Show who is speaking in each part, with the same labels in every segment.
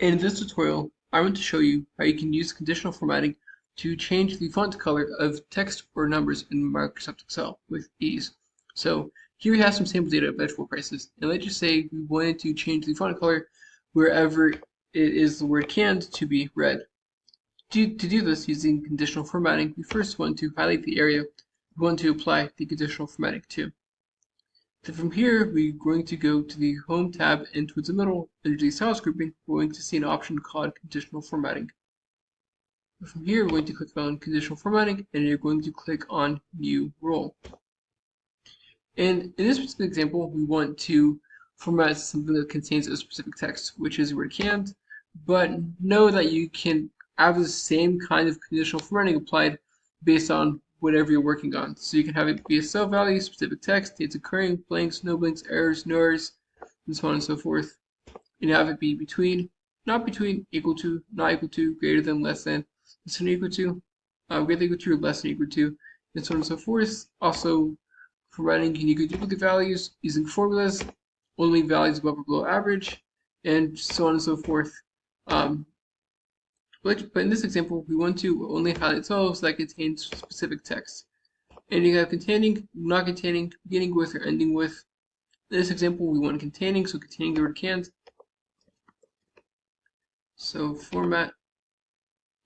Speaker 1: In this tutorial, I want to show you how you can use conditional formatting to change the font color of text or numbers in Microsoft Excel with ease. So here we have some sample data of vegetable prices, and let's just say we wanted to change the font color wherever it is the word canned to be red. To do this using conditional formatting, we first want to highlight the area we want to apply the conditional formatting to. Then from here, we're going to go to the Home tab, and towards the middle, under the Styles grouping, we're going to see an option called Conditional Formatting. From here, we're going to click on Conditional Formatting, and you're going to click on New Role. And in this specific example, we want to format something that contains a specific text, which is word canned, but know that you can have the same kind of conditional formatting applied based on whatever you're working on. So you can have it be a cell value, specific text, dates occurring, blanks, no blanks, errors, no errors, and so on and so forth. And have it be between, not between, equal to, not equal to, greater than, less than equal to, greater than equal to, or less than equal to, and so on and so forth. Also, formatting, you can duplicate values using formulas, only values above or below average, and so on and so forth. But in this example, we want to only highlight cells that contain specific text. And you have containing, not containing, beginning with, or ending with. In this example, we want containing, so containing the word canned. So format.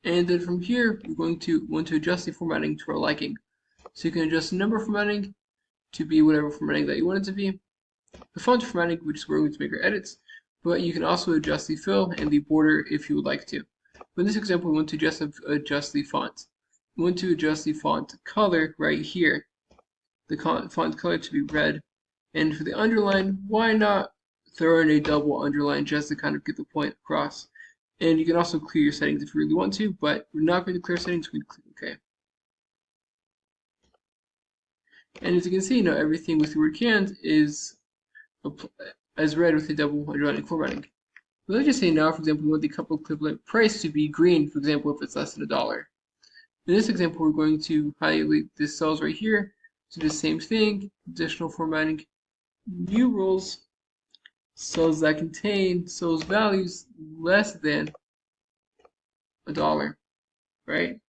Speaker 1: And then from here, we're going to want to adjust the formatting to our liking. So you can adjust the number formatting to be whatever formatting that you want it to be. The font formatting, which is where we're going to make our edits. But you can also adjust the fill and the border if you would like to. In this example, we want to just adjust the font. We want to adjust the font color right here. The font color to be red. And for the underline, why not throw in a double underline just to kind of get the point across? And you can also clear your settings if you really want to, but we're not going to clear settings, we're going to click OK. And as you can see, now everything with the word canned is as red with a double underlining formatting. Let's just say now, for example, we want the couple equivalent price to be green, for example, if it's less than $1. In this example, we're going to highlight the cells right here, do the same thing, additional formatting, new roles, cells that contain cells values less than $1, right?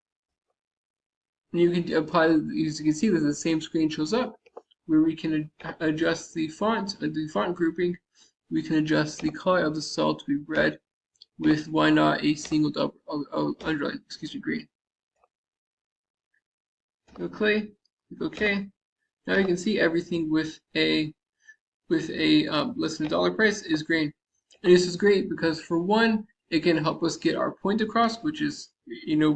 Speaker 1: And you can apply, as you can see, that the same screen shows up, where we can adjust the font, the font grouping. We can adjust the color of the cell to be red with why not a single double underline, green. Okay, click OK. Now you can see everything with a less than $1 price is green. And this is great because for one, it can help us get our point across, which is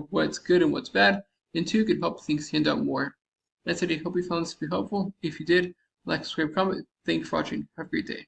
Speaker 1: what's good and what's bad, and two, it can help things stand out more. That's it. I hope you found this to be helpful. If you did, like, subscribe, comment. Thank you for watching. Have a great day.